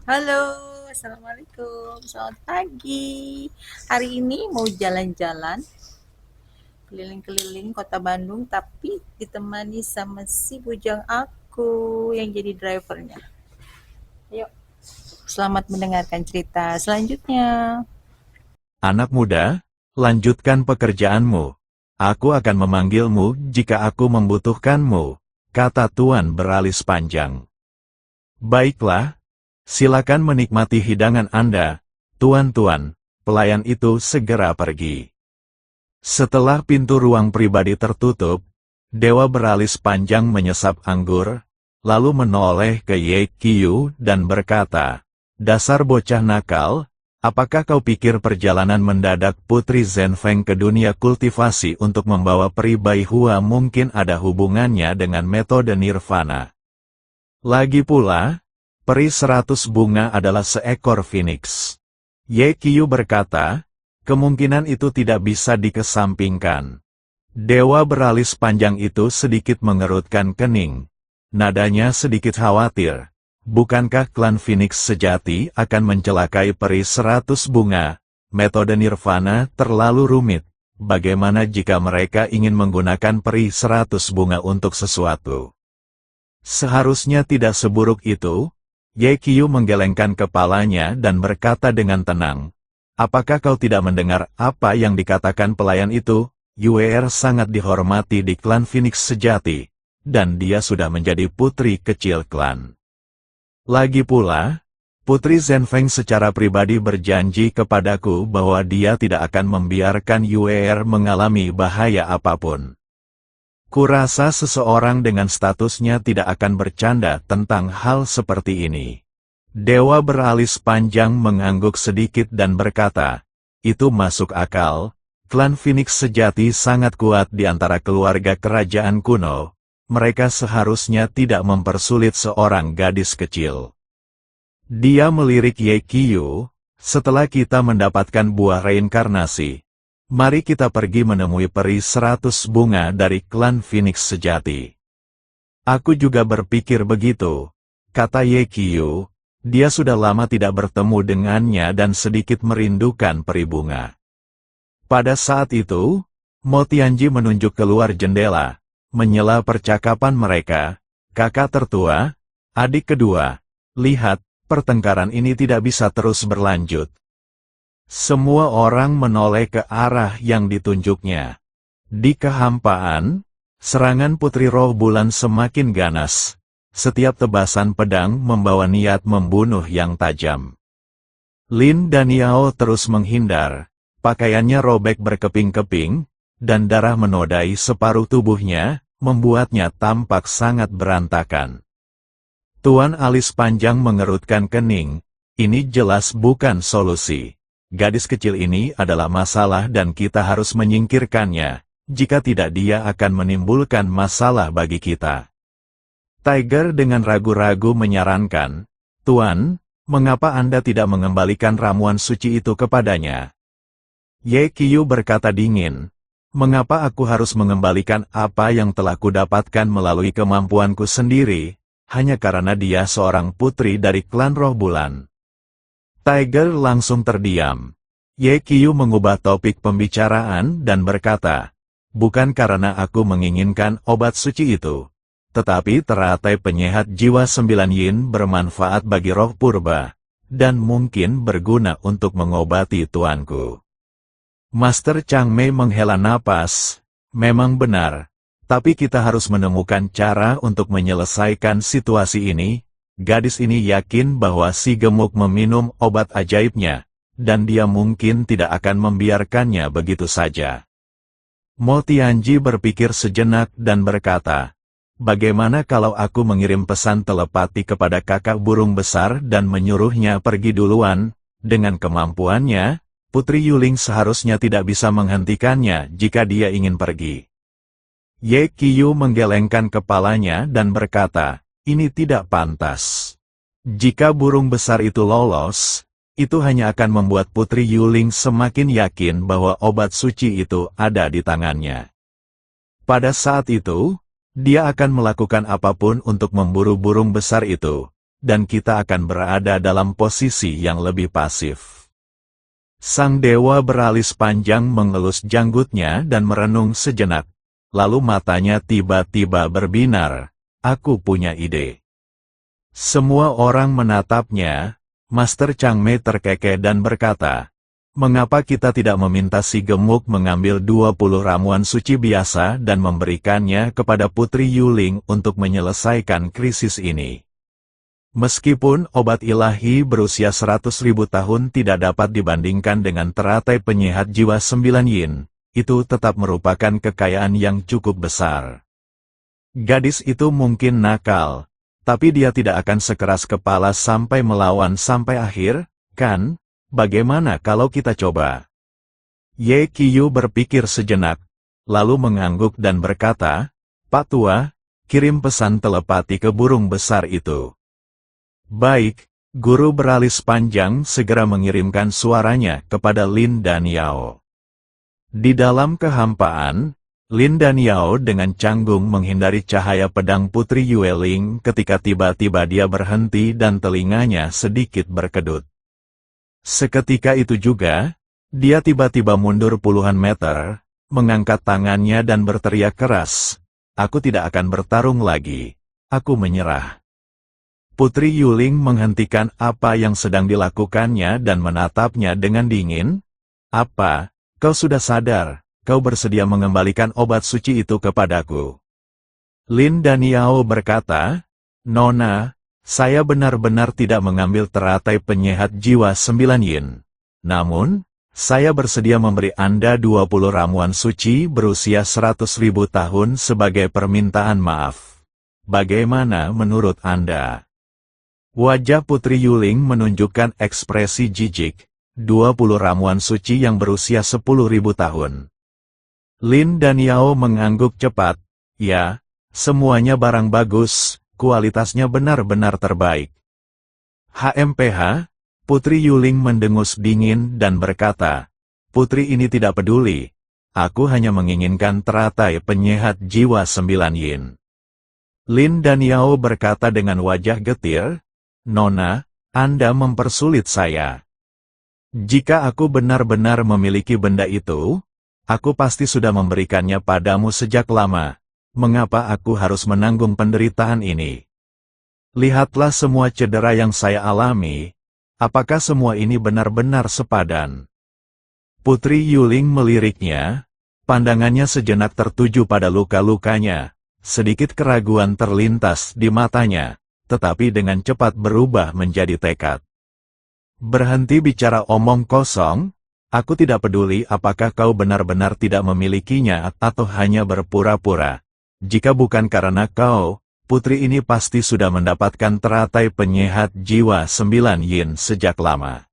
Halo, assalamualaikum, selamat pagi. Hari ini mau jalan-jalan keliling-keliling kota Bandung, tapi ditemani sama si bujang aku yang jadi drivernya. Yuk, selamat mendengarkan cerita selanjutnya. Anak muda, lanjutkan pekerjaanmu. Aku akan memanggilmu jika aku membutuhkanmu, kata Tuan beralis panjang. Baiklah, silakan menikmati hidangan Anda, Tuan-tuan. Pelayan itu segera pergi. Setelah pintu ruang pribadi tertutup, Dewa beralis panjang menyesap anggur, lalu menoleh ke Ye Qiu dan berkata, "Dasar bocah nakal, apakah kau pikir perjalanan mendadak Putri Zhenfeng ke dunia kultivasi untuk membawa peri Bai Hua mungkin ada hubungannya dengan metode nirvana? Lagi pula, peri 100 bunga adalah seekor phoenix." Ye Qiu berkata, "Kemungkinan itu tidak bisa dikesampingkan." Dewa beralis panjang itu sedikit mengerutkan kening. Nadanya sedikit khawatir. Bukankah klan Phoenix sejati akan mencelakai peri 100 bunga? Metode nirvana terlalu rumit. Bagaimana jika mereka ingin menggunakan peri 100 bunga untuk sesuatu? Seharusnya tidak seburuk itu. Ye Qiu menggelengkan kepalanya dan berkata dengan tenang, "Apakah kau tidak mendengar apa yang dikatakan pelayan itu? Yuer sangat dihormati di klan Phoenix sejati, dan dia sudah menjadi putri kecil klan. Lagi pula, Putri Zhenfeng secara pribadi berjanji kepadaku bahwa dia tidak akan membiarkan Yuer mengalami bahaya apapun. Kurasa seseorang dengan statusnya tidak akan bercanda tentang hal seperti ini." Dewa beralis panjang mengangguk sedikit dan berkata, "Itu masuk akal. Klan Phoenix sejati sangat kuat di antara keluarga kerajaan kuno. Mereka seharusnya tidak mempersulit seorang gadis kecil." Dia melirik Ye Qiu, "Setelah kita mendapatkan buah reinkarnasi, mari kita pergi menemui peri 100 bunga dari klan Phoenix sejati." "Aku juga berpikir begitu," kata Ye Qiu. Dia sudah lama tidak bertemu dengannya dan sedikit merindukan peri bunga. Pada saat itu, Mo Tianji menunjuk keluar jendela, menyela percakapan mereka. "Kakak tertua, adik kedua, lihat, pertengkaran ini tidak bisa terus berlanjut." Semua orang menoleh ke arah yang ditunjuknya. Di kehampaan, serangan Putri Roh Bulan semakin ganas. Setiap tebasan pedang membawa niat membunuh yang tajam. Lin dan Yao terus menghindar. Pakaiannya robek berkeping-keping, dan darah menodai separuh tubuhnya, membuatnya tampak sangat berantakan. Tuan alis panjang mengerutkan kening. Ini jelas bukan solusi. Gadis kecil ini adalah masalah dan kita harus menyingkirkannya. Jika tidak dia akan menimbulkan masalah bagi kita. Tiger dengan ragu-ragu menyarankan, "Tuan, mengapa Anda tidak mengembalikan ramuan suci itu kepadanya?" Ye Qiu berkata dingin, "Mengapa aku harus mengembalikan apa yang telah kudapatkan melalui kemampuanku sendiri, hanya karena dia seorang putri dari klan Roh Bulan?" Tiger langsung terdiam. Ye Qiu mengubah topik pembicaraan dan berkata, "Bukan karena aku menginginkan obat suci itu. Tetapi teratai penyehat jiwa 9 yin bermanfaat bagi roh purba, dan mungkin berguna untuk mengobati tuanku." Master Changmei menghela napas, "Memang benar, tapi kita harus menemukan cara untuk menyelesaikan situasi ini." Gadis ini yakin bahwa si gemuk meminum obat ajaibnya, dan dia mungkin tidak akan membiarkannya begitu saja. Mo Tianji berpikir sejenak dan berkata, "Bagaimana kalau aku mengirim pesan telepati kepada kakak burung besar dan menyuruhnya pergi duluan? Dengan kemampuannya, Putri Yuling seharusnya tidak bisa menghentikannya jika dia ingin pergi." Ye Qiu menggelengkan kepalanya dan berkata, "Ini tidak pantas. Jika burung besar itu lolos, itu hanya akan membuat Putri Yuling semakin yakin bahwa obat suci itu ada di tangannya. Pada saat itu, dia akan melakukan apapun untuk memburu burung besar itu, dan kita akan berada dalam posisi yang lebih pasif. Sang dewa beralis panjang mengelus janggutnya dan merenung sejenak, lalu matanya tiba-tiba berbinar. Aku punya ide. Semua orang menatapnya. Master Changmei terkekeh dan berkata, "Mengapa kita tidak meminta si gemuk mengambil 20 ramuan suci biasa dan memberikannya kepada Putri Yuling untuk menyelesaikan krisis ini?" Meskipun obat ilahi berusia 100.000 tahun tidak dapat dibandingkan dengan teratai penyehat jiwa 9 yin, itu tetap merupakan kekayaan yang cukup besar. Gadis itu mungkin nakal, tapi dia tidak akan sekeras kepala sampai melawan sampai akhir, kan? Bagaimana kalau kita coba? Ye Qiyu berpikir sejenak, lalu mengangguk dan berkata, "Pak Tua, kirim pesan telepati ke burung besar itu." Baik, guru beralis panjang segera mengirimkan suaranya kepada Lin dan Yao. Di dalam kehampaan, Lin dan Yao dengan canggung menghindari cahaya pedang Putri Yueling ketika tiba-tiba dia berhenti dan telinganya sedikit berkedut. Seketika itu juga, dia tiba-tiba mundur puluhan meter, mengangkat tangannya dan berteriak keras, "Aku tidak akan bertarung lagi. Aku menyerah." Putri Yuling menghentikan apa yang sedang dilakukannya dan menatapnya dengan dingin. "Apa, kau sudah sadar? Kau bersedia mengembalikan obat suci itu kepadaku?" Lin dan Yao berkata, "Nona, saya benar-benar tidak mengambil teratai penyehat jiwa 9 yin. Namun, saya bersedia memberi Anda 20 ramuan suci berusia 100.000 tahun sebagai permintaan maaf. Bagaimana menurut Anda?" Wajah Putri Yuling menunjukkan ekspresi jijik. 20 ramuan suci yang berusia 10.000 tahun. Lin dan Yao mengangguk cepat. "Ya, semuanya barang bagus, kualitasnya benar-benar terbaik." HMPH, Putri Yuling mendengus dingin dan berkata, "Putri ini tidak peduli. Aku hanya menginginkan teratai penyehat jiwa 9 yin." Lin dan Yao berkata dengan wajah getir, "Nona, Anda mempersulit saya. Jika aku benar-benar memiliki benda itu, aku pasti sudah memberikannya padamu sejak lama. Mengapa aku harus menanggung penderitaan ini? Lihatlah semua cedera yang saya alami. Apakah semua ini benar-benar sepadan?" Putri Yuling meliriknya. Pandangannya sejenak tertuju pada luka-lukanya. Sedikit keraguan terlintas di matanya, tetapi dengan cepat berubah menjadi tekad. "Berhenti bicara omong kosong. Aku tidak peduli apakah kau benar-benar tidak memilikinya atau hanya berpura-pura. Jika bukan karena kau, putri ini pasti sudah mendapatkan teratai penyehat jiwa 9 yin sejak lama.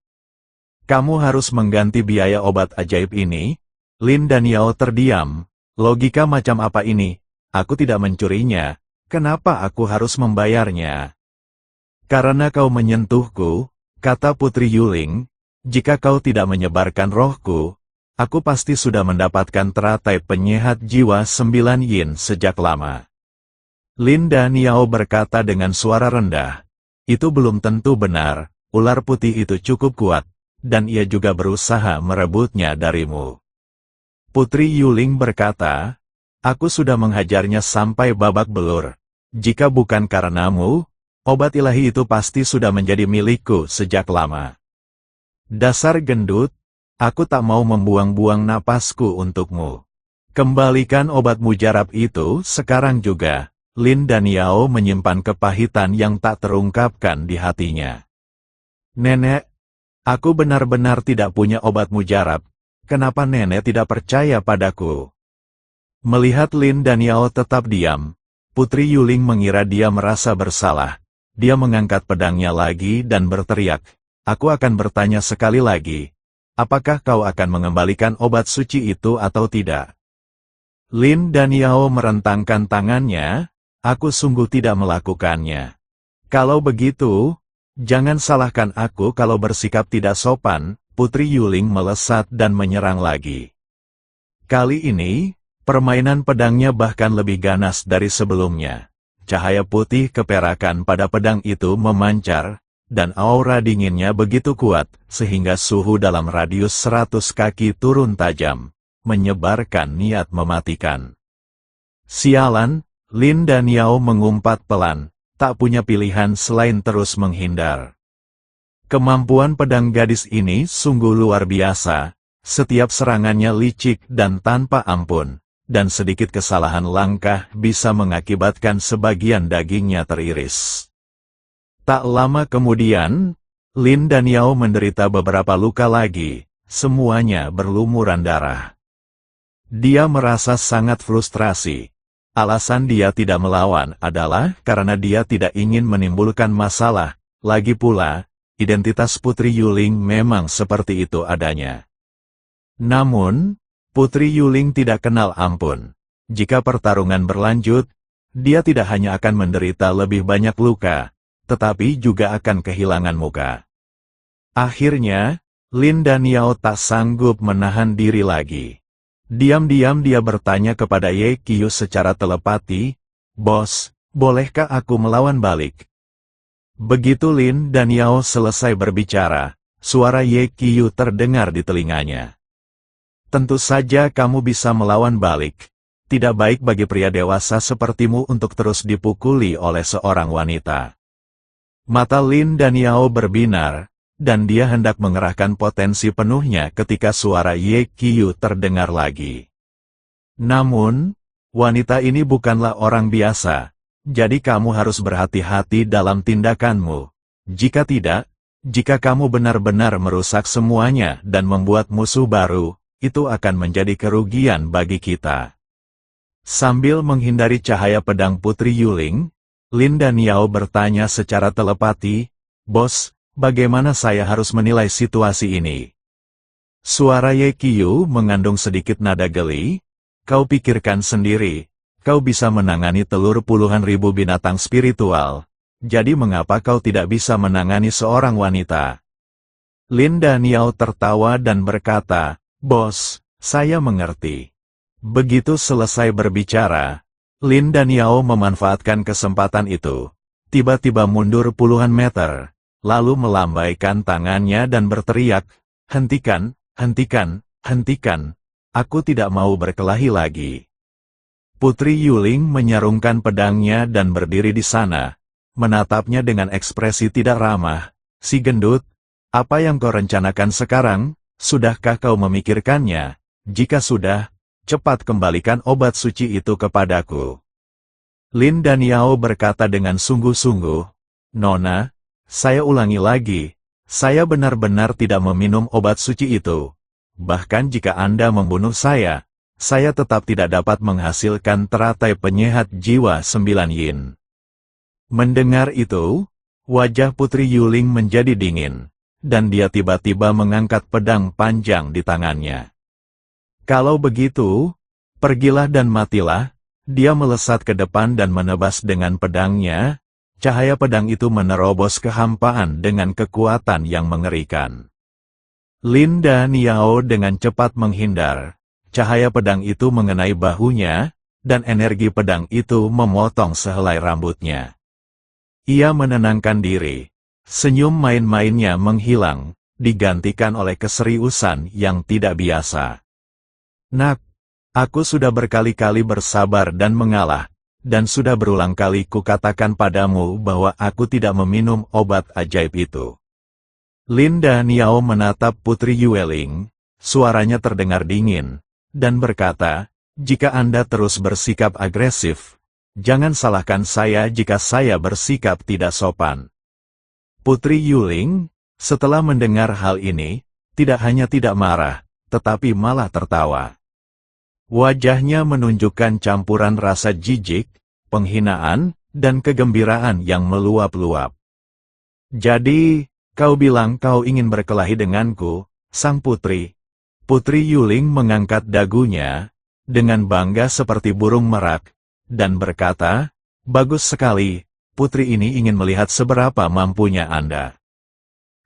Kamu harus mengganti biaya obat ajaib ini." Lin dan Yao terdiam. Logika macam apa ini? Aku tidak mencurinya. Kenapa aku harus membayarnya? "Karena kau menyentuhku," kata Putri Yuling. "Jika kau tidak menyebarkan rohku, aku pasti sudah mendapatkan teratai penyehat jiwa 9 yin sejak lama." Lin dan Yao berkata dengan suara rendah, "Itu belum tentu benar, ular putih itu cukup kuat, dan ia juga berusaha merebutnya darimu." Putri Yuling berkata, "Aku sudah menghajarnya sampai babak belur. Jika bukan karenamu, obat ilahi itu pasti sudah menjadi milikku sejak lama. Dasar gendut, aku tak mau membuang-buang napasku untukmu. Kembalikan obat mujarab itu sekarang juga." Lin dan Yao menyimpan kepahitan yang tak terungkapkan di hatinya. "Nenek, aku benar-benar tidak punya obat mujarab. Kenapa nenek tidak percaya padaku?" Melihat Lin dan Yao tetap diam, Putri Yuling mengira dia merasa bersalah. Dia mengangkat pedangnya lagi dan berteriak, "Aku akan bertanya sekali lagi. Apakah kau akan mengembalikan obat suci itu atau tidak?" Lin dan Yao merentangkan tangannya. "Aku sungguh tidak melakukannya." "Kalau begitu, jangan salahkan aku kalau bersikap tidak sopan." Putri Yuling melesat dan menyerang lagi. Kali ini, permainan pedangnya bahkan lebih ganas dari sebelumnya. cahaya putih keperakan pada pedang itu memancar, dan aura dinginnya begitu kuat, sehingga suhu dalam radius 100 kaki turun tajam, menyebarkan niat mematikan. Sialan, Lin dan Yao mengumpat pelan, tak punya pilihan selain terus menghindar. Kemampuan pedang gadis ini sungguh luar biasa, setiap serangannya licik dan tanpa ampun, dan sedikit kesalahan langkah bisa mengakibatkan sebagian dagingnya teriris. Tak lama kemudian, Lin dan Yao menderita beberapa luka lagi, semuanya berlumuran darah. Dia merasa sangat frustrasi. Alasan dia tidak melawan adalah karena dia tidak ingin menimbulkan masalah, lagi pula, identitas Putri Yuling memang seperti itu adanya. Namun, Putri Yuling tidak kenal ampun. Jika pertarungan berlanjut, dia tidak hanya akan menderita lebih banyak luka, tetapi juga akan kehilangan muka. Akhirnya, Lin dan Yao tak sanggup menahan diri lagi. Diam-diam dia bertanya kepada Ye Qiu secara telepati, "Bos, bolehkah aku melawan balik?" Begitu Lin dan Yao selesai berbicara, suara Ye Qiu terdengar di telinganya. "Tentu saja kamu bisa melawan balik. Tidak baik bagi pria dewasa sepertimu untuk terus dipukuli oleh seorang wanita." Mata Lin dan Yao berbinar, dan dia hendak mengerahkan potensi penuhnya ketika suara Ye Qiu terdengar lagi. Namun, wanita ini bukanlah orang biasa, jadi kamu harus berhati-hati dalam tindakanmu. Jika tidak, jika kamu benar-benar merusak semuanya dan membuat musuh baru, itu akan menjadi kerugian bagi kita. Sambil menghindari cahaya pedang Putri Yuling, Lin dan Yao bertanya secara telepati, "Bos, bagaimana saya harus menilai situasi ini?" Suara Ye Qiu mengandung sedikit nada geli, "Kau pikirkan sendiri, kau bisa menangani telur puluhan ribu binatang spiritual, jadi mengapa kau tidak bisa menangani seorang wanita?" Lin dan Yao tertawa dan berkata, "Bos, saya mengerti." Begitu selesai berbicara, Lin dan Yao memanfaatkan kesempatan itu, tiba-tiba mundur puluhan meter, lalu melambaikan tangannya dan berteriak, "Hentikan, hentikan, hentikan, aku tidak mau berkelahi lagi." Putri Yuling menyarungkan pedangnya dan berdiri di sana, menatapnya dengan ekspresi tidak ramah. "Si gendut, apa yang kau rencanakan sekarang? Sudahkah kau memikirkannya? Jika sudah, cepat kembalikan obat suci itu kepadaku." Lin dan Yao berkata dengan sungguh-sungguh, "Nona, saya ulangi lagi, saya benar-benar tidak meminum obat suci itu. Bahkan jika Anda membunuh saya tetap tidak dapat menghasilkan teratai penyehat jiwa 9 yin." Mendengar itu, wajah Putri Yuling menjadi dingin, dan dia tiba-tiba mengangkat pedang panjang di tangannya. "Kalau begitu, pergilah dan matilah." Dia melesat ke depan dan menebas dengan pedangnya. Cahaya pedang itu menerobos kehampaan dengan kekuatan yang mengerikan. Lin dan Yao dengan cepat menghindar. Cahaya pedang itu mengenai bahunya, dan energi pedang itu memotong sehelai rambutnya. Ia menenangkan diri. Senyum main-mainnya menghilang, digantikan oleh keseriusan yang tidak biasa. "Nak, aku sudah berkali-kali bersabar dan mengalah, dan sudah berulang kali kukatakan padamu bahwa aku tidak meminum obat ajaib itu." Lin dan Yao menatap Putri Yuling, suaranya terdengar dingin, dan berkata, "Jika Anda terus bersikap agresif, jangan salahkan saya jika saya bersikap tidak sopan." Putri Yuling, setelah mendengar hal ini, tidak hanya tidak marah, tetapi malah tertawa. Wajahnya menunjukkan campuran rasa jijik, penghinaan, dan kegembiraan yang meluap-luap. "Jadi, kau bilang kau ingin berkelahi denganku, sang putri?" Putri Yuling mengangkat dagunya, dengan bangga seperti burung merak, dan berkata, "Bagus sekali, putri ini ingin melihat seberapa mampunya Anda."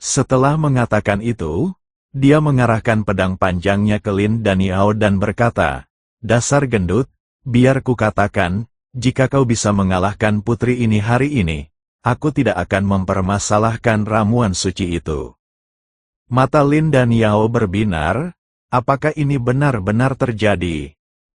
Setelah mengatakan itu, dia mengarahkan pedang panjangnya ke Lin dan Yao dan berkata, "Dasar gendut, biar kukatakan, Jika kau bisa mengalahkan putri ini hari ini, aku tidak akan mempermasalahkan ramuan suci itu. Mata Lin dan Yao berbinar, apakah ini benar-benar terjadi?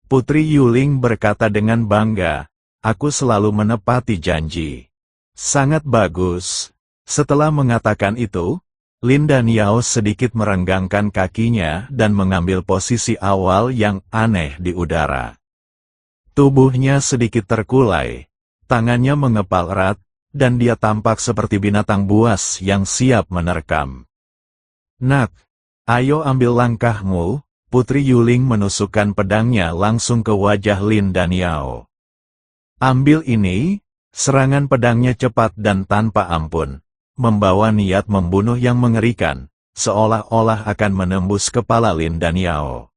Putri Yuling berkata dengan bangga, aku selalu menepati janji. Sangat bagus. Setelah mengatakan itu, Lin dan Yao sedikit merenggangkan kakinya dan mengambil posisi awal yang aneh di udara. Tubuhnya sedikit terkulai, tangannya mengepal erat, dan dia tampak seperti binatang buas yang siap menerkam. Nak, ayo ambil langkahmu, Putri Yuling menusukkan pedangnya langsung ke wajah Lin dan Yao. Ambil ini, serangan pedangnya cepat dan tanpa ampun, membawa niat membunuh yang mengerikan, seolah-olah akan menembus kepala Lin dan Yao.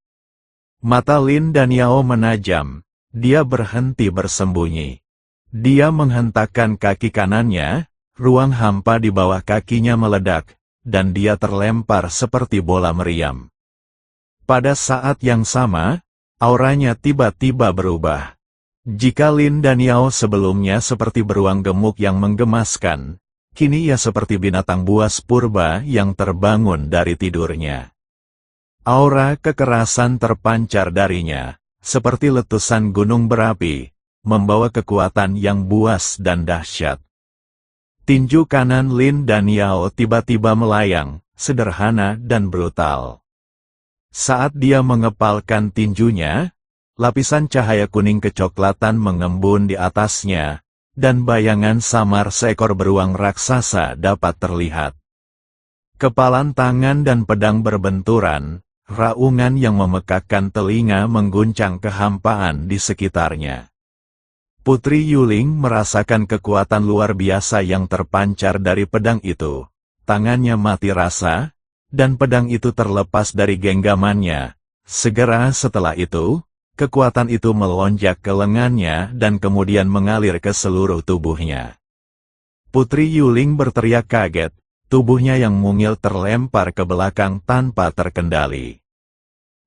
Mata Lin dan Yao menajam, dia berhenti bersembunyi. Dia menghentakkan kaki kanannya, ruang hampa di bawah kakinya meledak, dan dia terlempar seperti bola meriam. Pada saat yang sama, auranya tiba-tiba berubah. Jika Lin dan Yao sebelumnya seperti beruang gemuk yang menggemaskan, kini ia seperti binatang buas purba yang terbangun dari tidurnya. Aura kekerasan terpancar darinya, seperti letusan gunung berapi, membawa kekuatan yang buas dan dahsyat. Tinju kanan Lin dan Yao tiba-tiba melayang, sederhana dan brutal. Saat dia mengepalkan tinjunya, lapisan cahaya kuning kecoklatan mengembun di atasnya, dan bayangan samar seekor beruang raksasa dapat terlihat. Kepalan tangan dan pedang berbenturan, raungan yang memekakkan telinga mengguncang kehampaan di sekitarnya. Putri Yuling merasakan kekuatan luar biasa yang terpancar dari pedang itu. Tangannya mati rasa, dan pedang itu terlepas dari genggamannya. Segera setelah itu, kekuatan itu melonjak ke lengannya dan kemudian mengalir ke seluruh tubuhnya. Putri Yuling berteriak kaget, tubuhnya yang mungil terlempar ke belakang tanpa terkendali.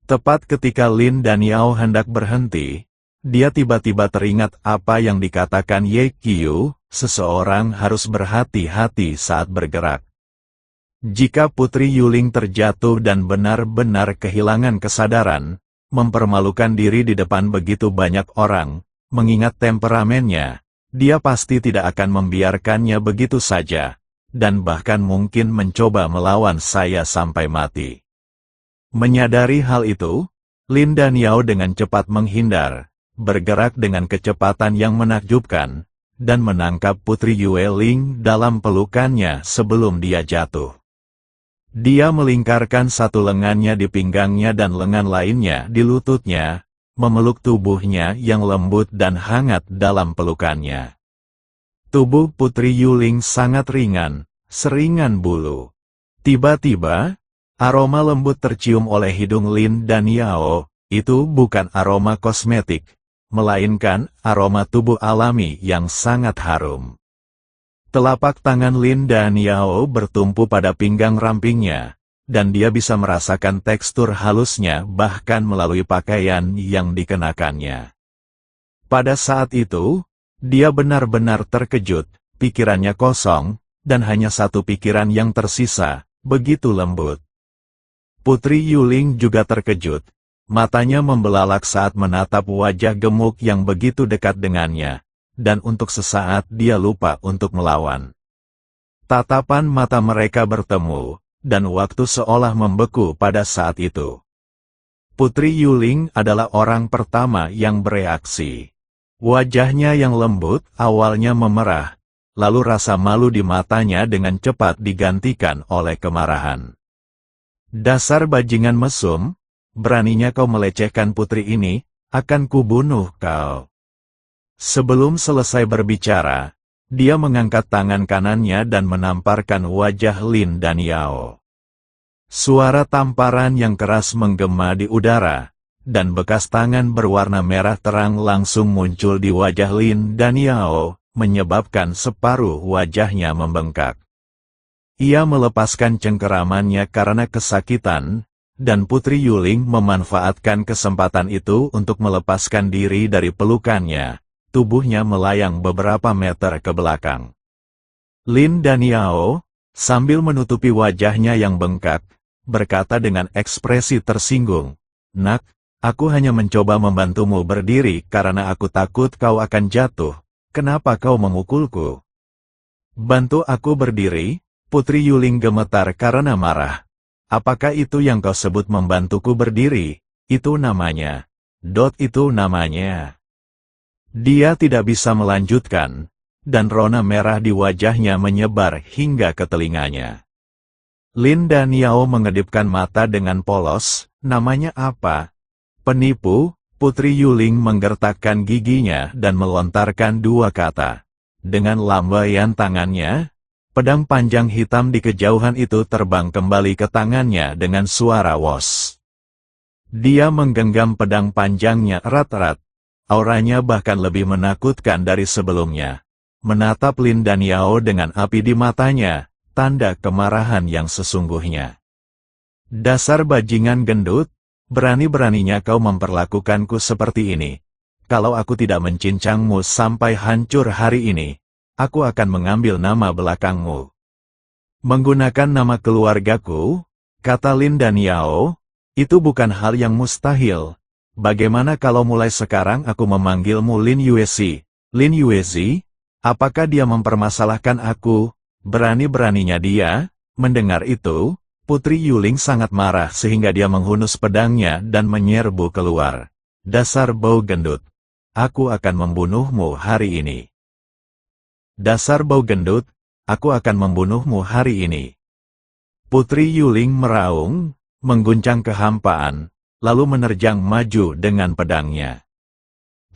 Tepat ketika Lin dan Yao hendak berhenti, dia tiba-tiba teringat apa yang dikatakan Ye Qiu, seseorang harus berhati-hati saat bergerak. Jika Putri Yuling terjatuh dan benar-benar kehilangan kesadaran, mempermalukan diri di depan begitu banyak orang, mengingat temperamennya, dia pasti tidak akan membiarkannya begitu saja, dan bahkan mungkin mencoba melawan saya sampai mati. Menyadari hal itu, Lin dan Yao dengan cepat menghindar, bergerak dengan kecepatan yang menakjubkan, dan menangkap Putri Yueling dalam pelukannya sebelum dia jatuh. Dia melingkarkan satu lengannya di pinggangnya dan lengan lainnya di lututnya, memeluk tubuhnya yang lembut dan hangat dalam pelukannya. Tubuh Putri Yuling sangat ringan, seringan bulu. Tiba-tiba, aroma lembut tercium oleh hidung Lin dan Yao. Itu bukan aroma kosmetik, melainkan aroma tubuh alami yang sangat harum. Telapak tangan Lin dan Yao bertumpu pada pinggang rampingnya, dan dia bisa merasakan tekstur halusnya bahkan melalui pakaian yang dikenakannya. Pada saat itu, dia benar-benar terkejut, pikirannya kosong, dan hanya satu pikiran yang tersisa, begitu lembut. Putri Yuling juga terkejut. Matanya membelalak saat menatap wajah gemuk yang begitu dekat dengannya, dan untuk sesaat dia lupa untuk melawan. Tatapan mata mereka bertemu, dan waktu seolah membeku pada saat itu. Putri Yuling adalah orang pertama yang bereaksi. Wajahnya yang lembut awalnya memerah, lalu rasa malu di matanya dengan cepat digantikan oleh kemarahan. Dasar bajingan mesum! Beraninya kau melecehkan putri ini, akan kubunuh kau. Sebelum selesai berbicara, dia mengangkat tangan kanannya dan menamparkan wajah Lin dan Yao. Suara tamparan yang keras menggema di udara, dan bekas tangan berwarna merah terang langsung muncul di wajah Lin dan Yao, menyebabkan separuh wajahnya membengkak. Ia melepaskan cengkeramannya karena kesakitan, dan Putri Yuling memanfaatkan kesempatan itu untuk melepaskan diri dari pelukannya, tubuhnya melayang beberapa meter ke belakang. Lin Daniao, sambil menutupi wajahnya yang bengkak, berkata dengan ekspresi tersinggung, "Nak, aku hanya mencoba membantumu berdiri karena aku takut kau akan jatuh. Kenapa kau memukulku?" "Bantu aku berdiri?" Putri Yuling gemetar karena marah. "Apakah itu yang kau sebut membantuku berdiri? Itu namanya. Itu namanya." Dia tidak bisa melanjutkan, dan rona merah di wajahnya menyebar hingga ke telinganya. Lin Daniao mengedipkan mata dengan polos, "Namanya apa?" "Penipu." Putri Yuling menggertakkan giginya dan melontarkan dua kata. Dengan lambaian tangannya, pedang panjang hitam di kejauhan itu terbang kembali ke tangannya dengan suara wos. Dia menggenggam pedang panjangnya erat-erat. Auranya bahkan lebih menakutkan dari sebelumnya. Menatap Lin Daniao dengan api di matanya, tanda kemarahan yang sesungguhnya. "Dasar bajingan gendut, berani-beraninya kau memperlakukanku seperti ini. Kalau aku tidak mencincangmu sampai hancur hari ini, aku akan mengambil nama belakangmu." "Menggunakan nama keluargaku?" kata Lin Daniao, "itu bukan hal yang mustahil. Bagaimana kalau mulai sekarang aku memanggilmu Lin Yuezi?" "Lin Yuezi? Apakah dia mempermasalahkan aku?" Berani-beraninya dia. Mendengar itu, Putri Yuling sangat marah sehingga dia menghunus pedangnya dan menyerbu keluar. "Dasar bau gendut. Aku akan membunuhmu hari ini. Dasar bau gendut, aku akan membunuhmu hari ini." Putri Yuling meraung, mengguncang kehampaan, lalu menerjang maju dengan pedangnya.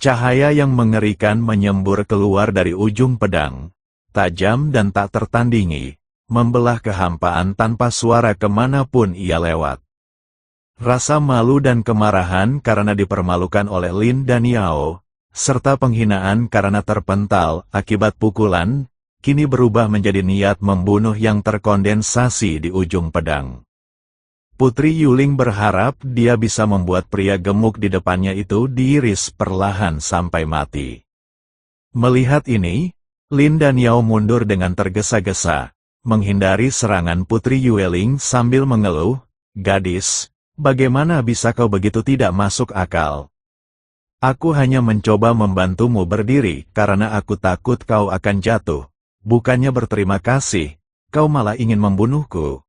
Cahaya yang mengerikan menyembur keluar dari ujung pedang, tajam dan tak tertandingi, membelah kehampaan tanpa suara kemanapun ia lewat. Rasa malu dan kemarahan karena dipermalukan oleh Lin Daniao, serta penghinaan karena terpental akibat pukulan, kini berubah menjadi niat membunuh yang terkondensasi di ujung pedang. Putri Yuling berharap dia bisa membuat pria gemuk di depannya itu diiris perlahan sampai mati. Melihat ini, Lin Daniao mundur dengan tergesa-gesa, menghindari serangan Putri Yuling sambil mengeluh, "Gadis, bagaimana bisa kau begitu tidak masuk akal? Aku hanya mencoba membantumu berdiri karena aku takut kau akan jatuh. Bukannya berterima kasih, kau malah ingin membunuhku.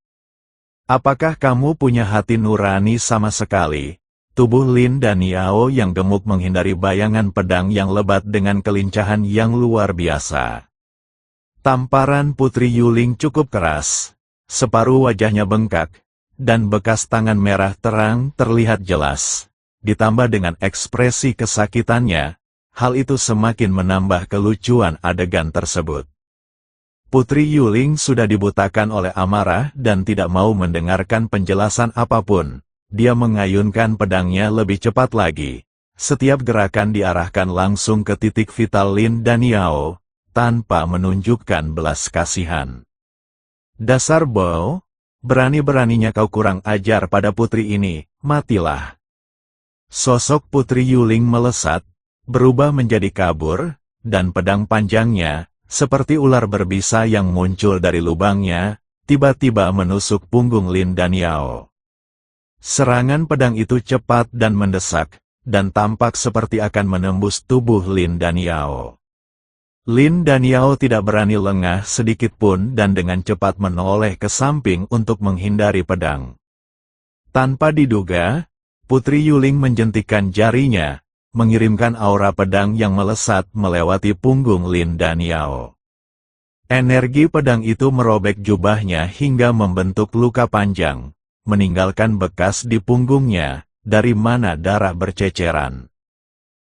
Apakah kamu punya hati nurani sama sekali?" Tubuh Lin Daniao yang gemuk menghindari bayangan pedang yang lebat dengan kelincahan yang luar biasa. Tamparan Putri Yuling cukup keras. Separuh wajahnya bengkak, dan bekas tangan merah terang terlihat jelas. Ditambah dengan ekspresi kesakitannya, hal itu semakin menambah kelucuan adegan tersebut. Putri Yuling sudah dibutakan oleh amarah dan tidak mau mendengarkan penjelasan apapun. Dia mengayunkan pedangnya lebih cepat lagi. Setiap gerakan diarahkan langsung ke titik vital Lin Daniao, tanpa menunjukkan belas kasihan. "Dasar bau, berani-beraninya kau kurang ajar pada putri ini, matilah." Sosok Putri Yuling melesat, berubah menjadi kabur, dan pedang panjangnya, seperti ular berbisa yang muncul dari lubangnya, tiba-tiba menusuk punggung Lin Daniao. Serangan pedang itu cepat dan mendesak, dan tampak seperti akan menembus tubuh Lin Daniao. Lin Daniao tidak berani lengah sedikit pun dan dengan cepat menoleh ke samping untuk menghindari pedang. Tanpa diduga, Putri Yuling menjentikkan jarinya, mengirimkan aura pedang yang melesat melewati punggung Lin Daniao. Energi pedang itu merobek jubahnya hingga membentuk luka panjang, meninggalkan bekas di punggungnya, dari mana darah berceceran.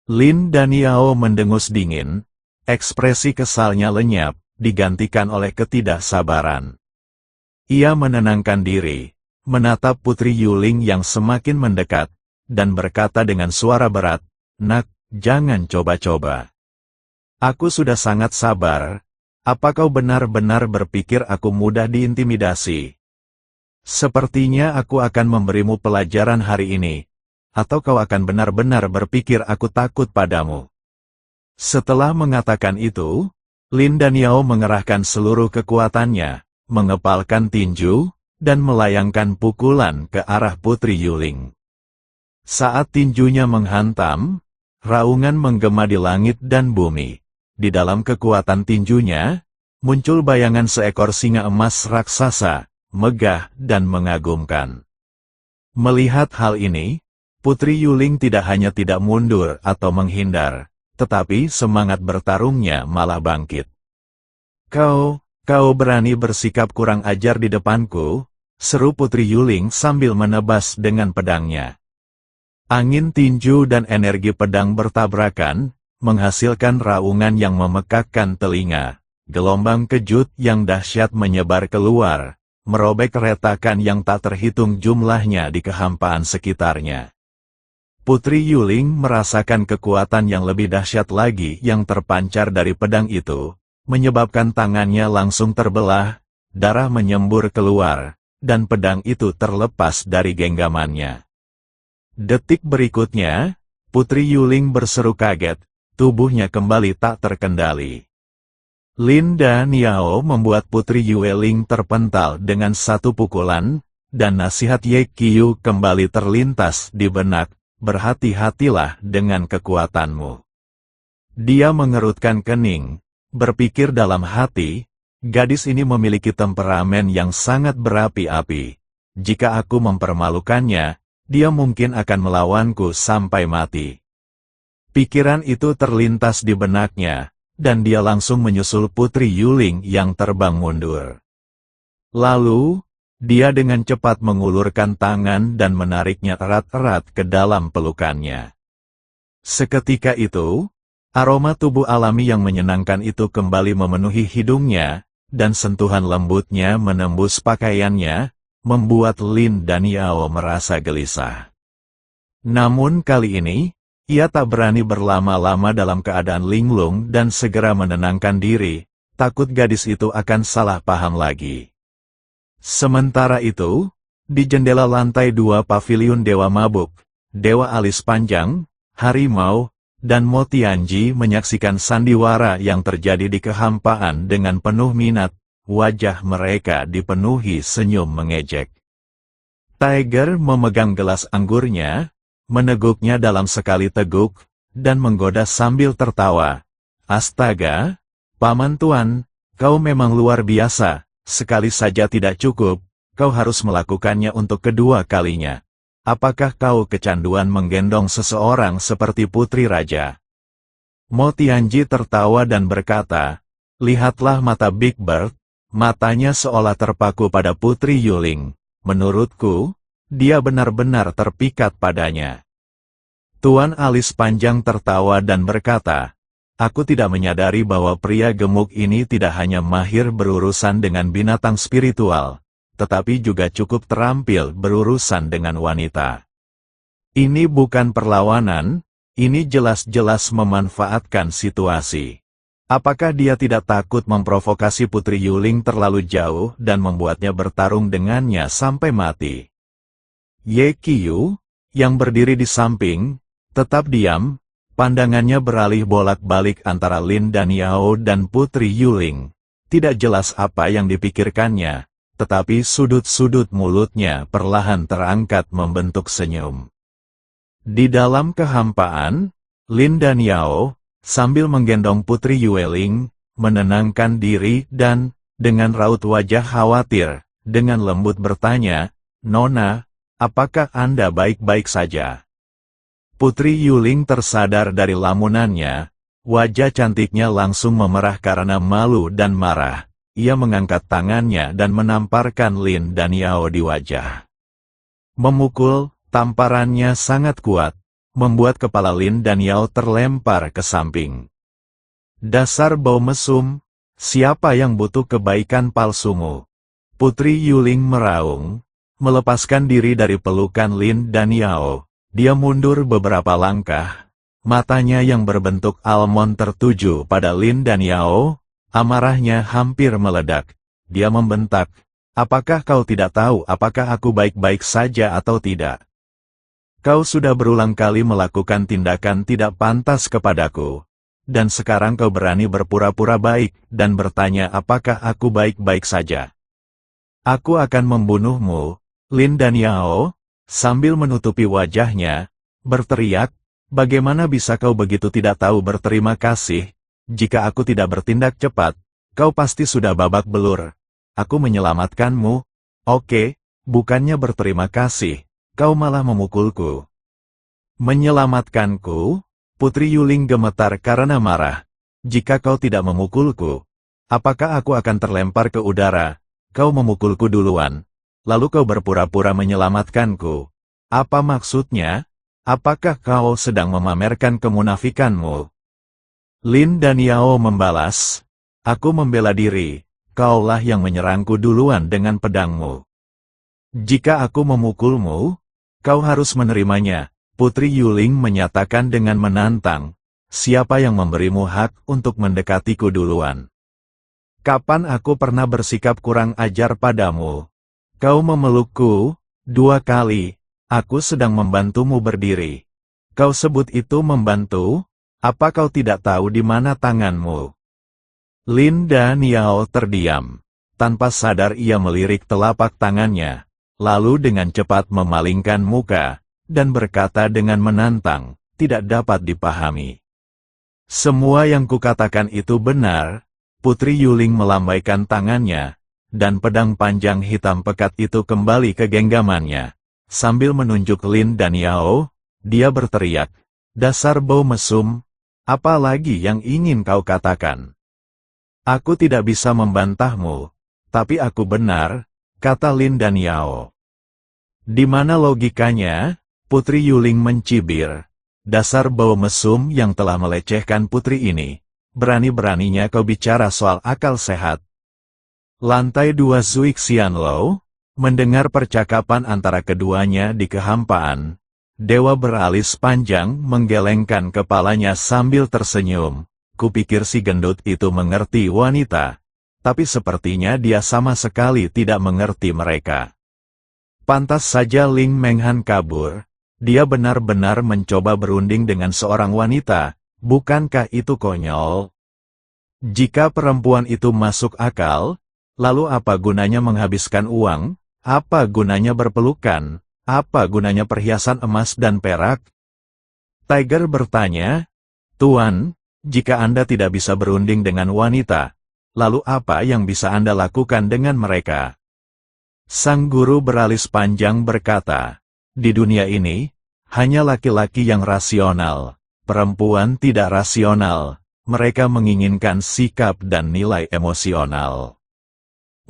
Lin Daniao mendengus dingin, ekspresi kesalnya lenyap, digantikan oleh ketidaksabaran. Ia menenangkan diri, menatap Putri Yuling yang semakin mendekat, dan berkata dengan suara berat, "Nak, jangan coba-coba. Aku sudah sangat sabar. Apa kau benar-benar berpikir aku mudah diintimidasi? Sepertinya aku akan memberimu pelajaran hari ini, atau kau akan benar-benar berpikir aku takut padamu." Setelah mengatakan itu, Lin dan Yao mengerahkan seluruh kekuatannya, mengepalkan tinju, dan melayangkan pukulan ke arah Putri Yuling. Saat tinjunya menghantam, raungan menggema di langit dan bumi. Di dalam kekuatan tinjunya, muncul bayangan seekor singa emas raksasa, megah dan mengagumkan. Melihat hal ini, Putri Yuling tidak hanya tidak mundur atau menghindar, tetapi semangat bertarungnya malah bangkit. Kau berani bersikap kurang ajar di depanku? Seru Putri Yuling sambil menebas dengan pedangnya. Angin tinju dan energi pedang bertabrakan, menghasilkan raungan yang memekakkan telinga. Gelombang kejut yang dahsyat menyebar keluar, merobek retakan yang tak terhitung jumlahnya di kehampaan sekitarnya. Putri Yuling merasakan kekuatan yang lebih dahsyat lagi yang terpancar dari pedang itu, menyebabkan tangannya langsung terbelah, darah menyembur keluar, dan pedang itu terlepas dari genggamannya. Detik berikutnya, Putri Yuling berseru kaget, tubuhnya kembali tak terkendali. Lin dan Yao membuat Putri Yuling terpental dengan satu pukulan, dan nasihat Ye Qiu kembali terlintas di benak, berhati-hatilah dengan kekuatanmu. Dia mengerutkan kening, berpikir dalam hati, gadis ini memiliki temperamen yang sangat berapi-api. Jika aku mempermalukannya, dia mungkin akan melawanku sampai mati. Pikiran itu terlintas di benaknya, dan dia langsung menyusul Putri Yuling yang terbang mundur. Lalu, dia dengan cepat mengulurkan tangan dan menariknya erat-erat ke dalam pelukannya. Seketika itu, aroma tubuh alami yang menyenangkan itu kembali memenuhi hidungnya, dan sentuhan lembutnya menembus pakaiannya, membuat Lin dan Yao merasa gelisah. Namun kali ini, ia tak berani berlama-lama dalam keadaan linglung dan segera menenangkan diri, takut gadis itu akan salah paham lagi. Sementara itu, di jendela lantai 2 paviliun Dewa Mabuk, Dewa Alis Panjang, Harimau, dan Motianji menyaksikan sandiwara yang terjadi di kehampaan dengan penuh minat, wajah mereka dipenuhi senyum mengejek. Tiger memegang gelas anggurnya, meneguknya dalam sekali teguk, dan menggoda sambil tertawa. Astaga, Paman Tuan, kau memang luar biasa, sekali saja tidak cukup, kau harus melakukannya untuk kedua kalinya. Apakah kau kecanduan menggendong seseorang seperti Putri Raja? Motianji tertawa dan berkata, lihatlah mata Big Bird, matanya seolah terpaku pada Putri Yuling. Menurutku, dia benar-benar terpikat padanya. Tuan Alis Panjang tertawa dan berkata, aku tidak menyadari bahwa pria gemuk ini tidak hanya mahir berurusan dengan binatang spiritual, tetapi juga cukup terampil berurusan dengan wanita. Ini bukan perlawanan, ini jelas-jelas memanfaatkan situasi. Apakah dia tidak takut memprovokasi Putri Yuling terlalu jauh dan membuatnya bertarung dengannya sampai mati? Ye Qiu, yang berdiri di samping, tetap diam, pandangannya beralih bolak-balik antara Lin dan Yao dan Putri Yuling. Tidak jelas apa yang dipikirkannya, tetapi sudut-sudut mulutnya perlahan terangkat membentuk senyum. Di dalam kehampaan, Lin dan Yao, sambil menggendong Putri Yuling, menenangkan diri dan, dengan raut wajah khawatir, dengan lembut bertanya, Nona, apakah Anda baik-baik saja? Putri Yuling tersadar dari lamunannya, wajah cantiknya langsung memerah karena malu dan marah. Ia mengangkat tangannya dan menamparkan Lin dan Yao di wajah. Memukul, tamparannya sangat kuat, membuat kepala Lin dan Yao terlempar ke samping. Dasar bau mesum, siapa yang butuh kebaikan palsumu? Putri Yuling meraung, melepaskan diri dari pelukan Lin dan Yao. Dia mundur beberapa langkah, matanya yang berbentuk almond tertuju pada Lin dan Yao, amarahnya hampir meledak. Dia membentak, apakah kau tidak tahu apakah aku baik-baik saja atau tidak? Kau sudah berulang kali melakukan tindakan tidak pantas kepadaku. dan sekarang kau berani berpura-pura baik dan bertanya apakah aku baik-baik saja. Aku akan membunuhmu, Lin Daniao, sambil menutupi wajahnya, berteriak, bagaimana bisa kau begitu tidak tahu berterima kasih? Jika aku tidak bertindak cepat, kau pasti sudah babak belur. Aku menyelamatkanmu. Oke, bukannya berterima kasih, kau malah memukulku. Menyelamatkanku? Putri Yuling gemetar karena marah. Jika kau tidak memukulku, apakah aku akan terlempar ke udara? Kau memukulku duluan, lalu kau berpura-pura menyelamatkanku. Apa maksudnya? Apakah kau sedang memamerkan kemunafikanmu? Lin Daniao membalas, aku membela diri, kaulah yang menyerangku duluan dengan pedangmu. Jika aku memukulmu, kau harus menerimanya, Putri Yuling menyatakan dengan menantang, siapa yang memberimu hak untuk mendekatiku duluan? Kapan aku pernah bersikap kurang ajar padamu? Kau memelukku 2 kali, aku sedang membantumu berdiri. Kau sebut itu membantu? Apa kau tidak tahu di mana tanganmu? Lin Daniao terdiam. Tanpa sadar ia melirik telapak tangannya, lalu dengan cepat memalingkan muka, dan berkata dengan menantang, tidak dapat dipahami. Semua yang kukatakan itu benar. Putri Yuling melambaikan tangannya, dan pedang panjang hitam pekat itu kembali ke genggamannya. Sambil menunjuk Lin Daniao, dia berteriak, dasar bau mesum, apa lagi yang ingin kau katakan? Aku tidak bisa membantahmu, tapi aku benar, kata Lin Daniao. Di mana logikanya? Putri Yuling mencibir, dasar bau mesum yang telah melecehkan putri ini. Berani-beraninya kau bicara soal akal sehat. Lantai 2 Zui Xianlou, mendengar percakapan antara keduanya di kehampaan. Dewa beralis panjang menggelengkan kepalanya sambil tersenyum. Kupikir si gendut itu mengerti wanita, tapi sepertinya dia sama sekali tidak mengerti mereka. Pantas saja Ling Menghan kabur. Dia benar-benar mencoba berunding dengan seorang wanita. Bukankah itu konyol? Jika perempuan itu masuk akal, lalu apa gunanya menghabiskan uang? Apa gunanya berpelukan? Apa gunanya perhiasan emas dan perak? Tiger bertanya, Tuan, jika Anda tidak bisa berunding dengan wanita, lalu apa yang bisa Anda lakukan dengan mereka? Sang guru beralis panjang berkata, di dunia ini, hanya laki-laki yang rasional. Perempuan tidak rasional, mereka menginginkan sikap dan nilai emosional.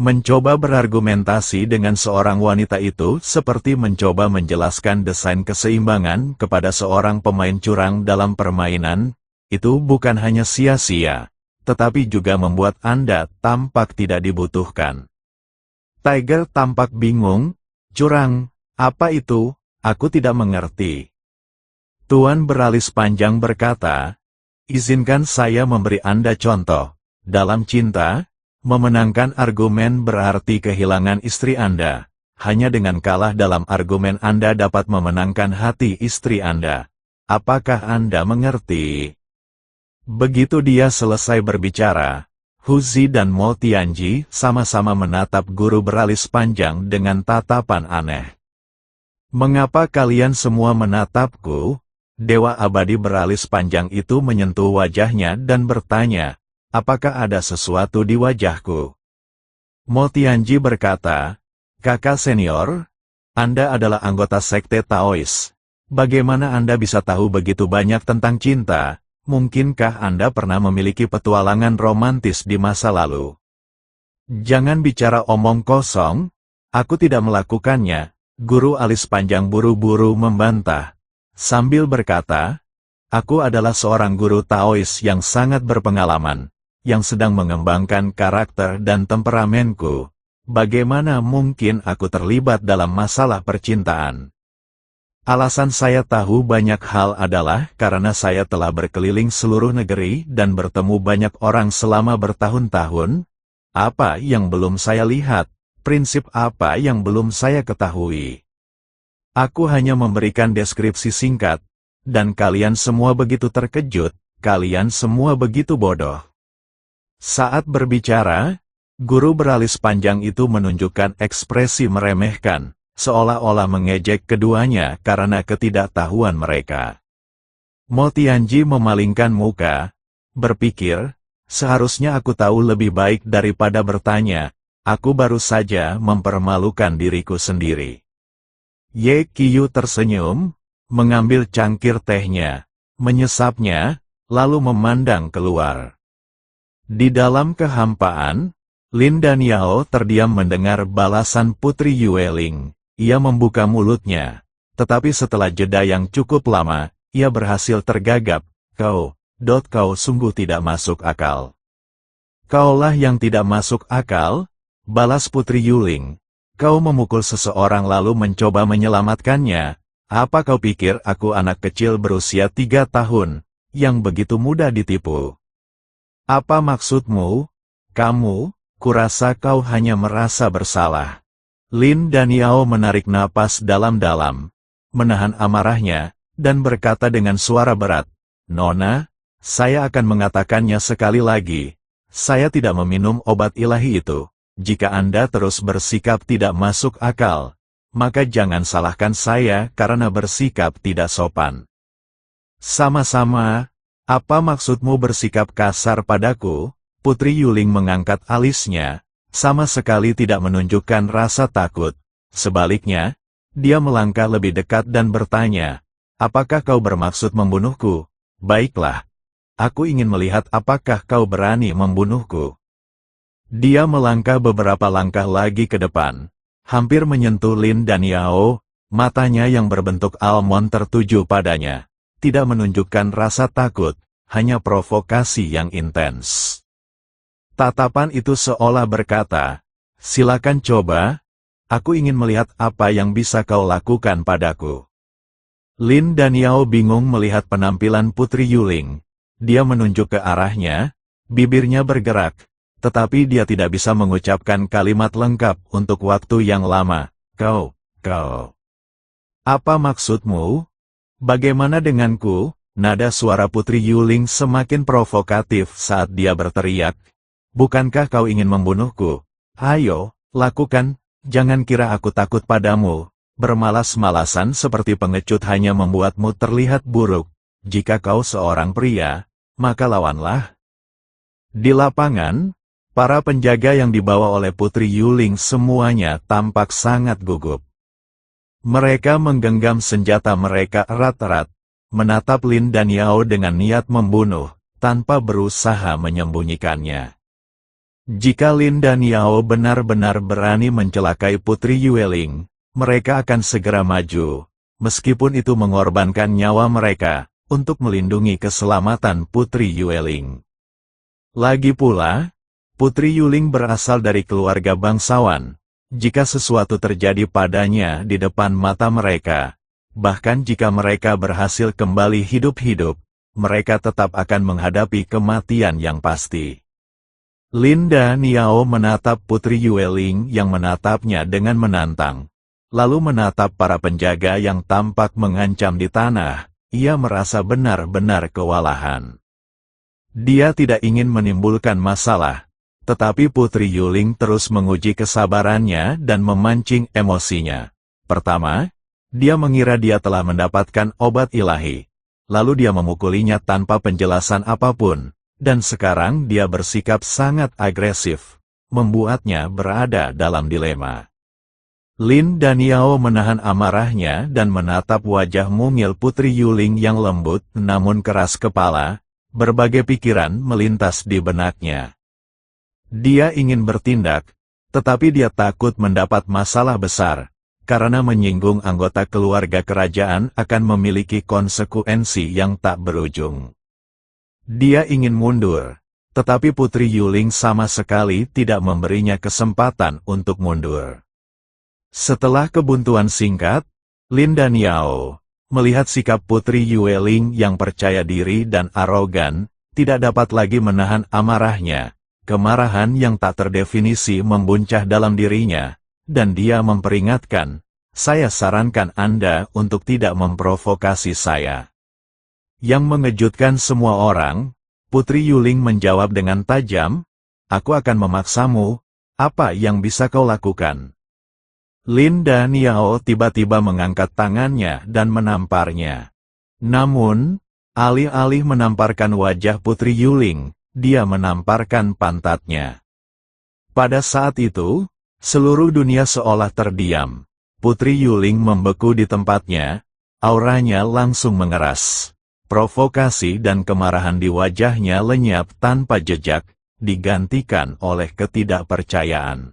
Mencoba berargumentasi dengan seorang wanita itu seperti mencoba menjelaskan desain keseimbangan kepada seorang pemain curang dalam permainan, itu bukan hanya sia-sia, tetapi juga membuat Anda tampak tidak dibutuhkan. Tiger tampak bingung, curang, apa itu? Aku tidak mengerti. Tuan beralis panjang berkata, izinkan saya memberi Anda contoh. Dalam cinta, memenangkan argumen berarti kehilangan istri Anda. Hanya dengan kalah dalam argumen Anda dapat memenangkan hati istri Anda. Apakah Anda mengerti? Begitu dia selesai berbicara, Hu Zi dan Mo Tianji sama-sama menatap guru beralis panjang dengan tatapan aneh. Mengapa kalian semua menatapku? Dewa abadi beralis panjang itu menyentuh wajahnya dan bertanya, apakah ada sesuatu di wajahku? Mo Tianji berkata, kakak senior, Anda adalah anggota sekte Taois. Bagaimana Anda bisa tahu begitu banyak tentang cinta? Mungkinkah Anda pernah memiliki petualangan romantis di masa lalu? Jangan bicara omong kosong, aku tidak melakukannya. Guru alis panjang buru-buru membantah. Sambil berkata, aku adalah seorang guru Taois yang sangat berpengalaman, yang sedang mengembangkan karakter dan temperamenku. Bagaimana mungkin aku terlibat dalam masalah percintaan? Alasan saya tahu banyak hal adalah karena saya telah berkeliling seluruh negeri dan bertemu banyak orang selama bertahun-tahun. Apa yang belum saya lihat? Prinsip apa yang belum saya ketahui? Aku hanya memberikan deskripsi singkat, dan kalian semua begitu terkejut, kalian semua begitu bodoh. Saat berbicara, guru beralis panjang itu menunjukkan ekspresi meremehkan, seolah-olah mengejek keduanya karena ketidaktahuan mereka. Mo Tianji memalingkan muka, berpikir, seharusnya aku tahu lebih baik daripada bertanya, aku baru saja mempermalukan diriku sendiri. Ye Qiu tersenyum, mengambil cangkir tehnya, menyesapnya, lalu memandang keluar. Di dalam kehampaan, Lin dan Yao terdiam mendengar balasan Putri Yueling. Ia membuka mulutnya, tetapi setelah jeda yang cukup lama, ia berhasil tergagap. Kau sungguh tidak masuk akal. Kaulah yang tidak masuk akal, balas Putri Yueling. Kau memukul seseorang lalu mencoba menyelamatkannya. Apa kau pikir aku anak kecil berusia 3 tahun, yang begitu mudah ditipu? Apa maksudmu? Kamu, kurasa kau hanya merasa bersalah. Lin dan Yao menarik napas dalam-dalam, menahan amarahnya, dan berkata dengan suara berat, Nona, saya akan mengatakannya sekali lagi, saya tidak meminum obat ilahi itu. Jika Anda terus bersikap tidak masuk akal, maka jangan salahkan saya karena bersikap tidak sopan. Sama-sama, apa maksudmu bersikap kasar padaku? Putri Yueling mengangkat alisnya, sama sekali tidak menunjukkan rasa takut. Sebaliknya, dia melangkah lebih dekat dan bertanya, apakah kau bermaksud membunuhku? Baiklah, aku ingin melihat apakah kau berani membunuhku. Dia melangkah beberapa langkah lagi ke depan, hampir menyentuh Lin dan Yao, matanya yang berbentuk almond tertuju padanya. Tidak menunjukkan rasa takut, hanya provokasi yang intens. Tatapan itu seolah berkata, silakan coba, aku ingin melihat apa yang bisa kau lakukan padaku. Lin dan Yao bingung melihat penampilan Putri Yueling. Dia menunjuk ke arahnya, bibirnya bergerak, tetapi dia tidak bisa mengucapkan kalimat lengkap untuk waktu yang lama. Kau. Apa maksudmu? Bagaimana denganku? Nada suara Putri Yueling semakin provokatif saat dia berteriak. Bukankah kau ingin membunuhku? Ayo, lakukan, jangan kira aku takut padamu. Bermalas-malasan seperti pengecut hanya membuatmu terlihat buruk. Jika kau seorang pria, maka lawanlah. Di lapangan, para penjaga yang dibawa oleh Putri Yueling semuanya tampak sangat gugup. Mereka menggenggam senjata mereka erat-erat, menatap Lin dan Yao dengan niat membunuh, tanpa berusaha menyembunyikannya. Jika Lin dan Yao benar-benar berani mencelakai Putri Yueling, mereka akan segera maju, meskipun itu mengorbankan nyawa mereka, untuk melindungi keselamatan Putri Yueling. Lagi pula, Putri Yueling berasal dari keluarga bangsawan. Jika sesuatu terjadi padanya di depan mata mereka, bahkan jika mereka berhasil kembali hidup-hidup, mereka tetap akan menghadapi kematian yang pasti. Lin dan Yao menatap Putri Yueling yang menatapnya dengan menantang, lalu menatap para penjaga yang tampak mengancam di tanah. Ia merasa benar-benar kewalahan. Dia tidak ingin menimbulkan masalah. Tetapi Putri Yueling terus menguji kesabarannya dan memancing emosinya. Pertama, dia mengira dia telah mendapatkan obat ilahi. Lalu dia memukulinya tanpa penjelasan apapun. Dan sekarang dia bersikap sangat agresif, membuatnya berada dalam dilema. Lin dan Yao menahan amarahnya dan menatap wajah mungil Putri Yueling yang lembut namun keras kepala. Berbagai pikiran melintas di benaknya. Dia ingin bertindak, tetapi dia takut mendapat masalah besar, karena menyinggung anggota keluarga kerajaan akan memiliki konsekuensi yang tak berujung. Dia ingin mundur, tetapi Putri Yueling sama sekali tidak memberinya kesempatan untuk mundur. Setelah kebuntuan singkat, Lin dan Yao, melihat sikap Putri Yueling yang percaya diri dan arogan, tidak dapat lagi menahan amarahnya. Kemarahan yang tak terdefinisi membuncah dalam dirinya, dan dia memperingatkan, saya sarankan Anda untuk tidak memprovokasi saya. Yang mengejutkan semua orang, Putri Yuling menjawab dengan tajam, "Aku akan memaksamu, apa yang bisa kau lakukan?" Lin dan Yao tiba-tiba mengangkat tangannya dan menamparnya. Namun, alih-alih menamparkan wajah Putri Yuling, dia menamparkan pantatnya. Pada saat itu, seluruh dunia seolah terdiam. Putri Yuling membeku di tempatnya, auranya langsung mengeras. Provokasi dan kemarahan di wajahnya lenyap tanpa jejak, digantikan oleh ketidakpercayaan.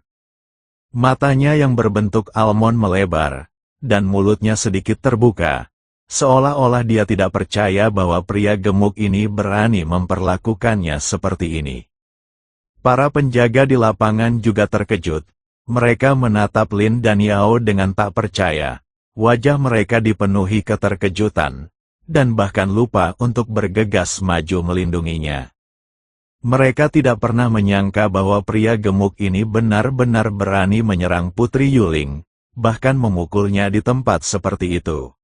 Matanya yang berbentuk almond melebar, dan mulutnya sedikit terbuka, seolah-olah dia tidak percaya bahwa pria gemuk ini berani memperlakukannya seperti ini. Para penjaga di lapangan juga terkejut. Mereka menatap Lin dan Yao dengan tak percaya. Wajah mereka dipenuhi keterkejutan, dan bahkan lupa untuk bergegas maju melindunginya. Mereka tidak pernah menyangka bahwa pria gemuk ini benar-benar berani menyerang Putri Yuling, bahkan memukulnya di tempat seperti itu.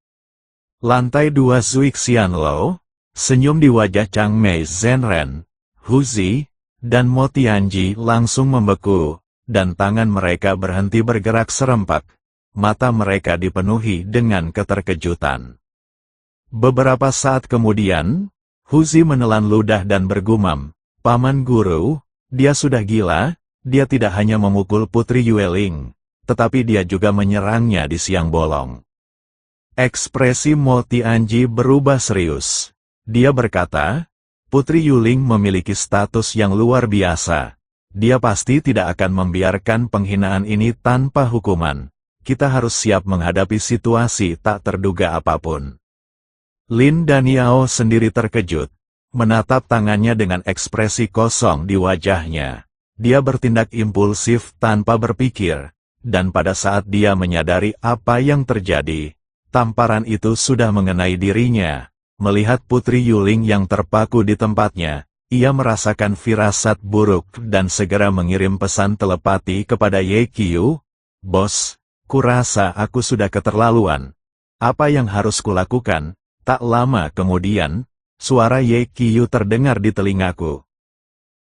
Lantai 2 Zui Xianlou, senyum di wajah Chang Mei Zhenren, Hu Zi, dan Mo Tianji langsung membeku, dan tangan mereka berhenti bergerak serempak. Mata mereka dipenuhi dengan keterkejutan. Beberapa saat kemudian, Hu Zi menelan ludah dan bergumam, "Paman Guru, dia sudah gila, dia tidak hanya memukul Putri Yueling, tetapi dia juga menyerangnya di siang bolong." Ekspresi Mo Tianji berubah serius. Dia berkata, "Putri Yuling memiliki status yang luar biasa. Dia pasti tidak akan membiarkan penghinaan ini tanpa hukuman. Kita harus siap menghadapi situasi tak terduga apapun." Lin dan Yao sendiri terkejut, menatap tangannya dengan ekspresi kosong di wajahnya. Dia bertindak impulsif tanpa berpikir, dan pada saat dia menyadari apa yang terjadi, tamparan itu sudah mengenai dirinya. Melihat Putri Yuling yang terpaku di tempatnya, ia merasakan firasat buruk dan segera mengirim pesan telepati kepada Ye Qiu, "Bos, kurasa aku sudah keterlaluan. Apa yang harus kulakukan?" Tak lama kemudian, suara Ye Qiu terdengar di telingaku.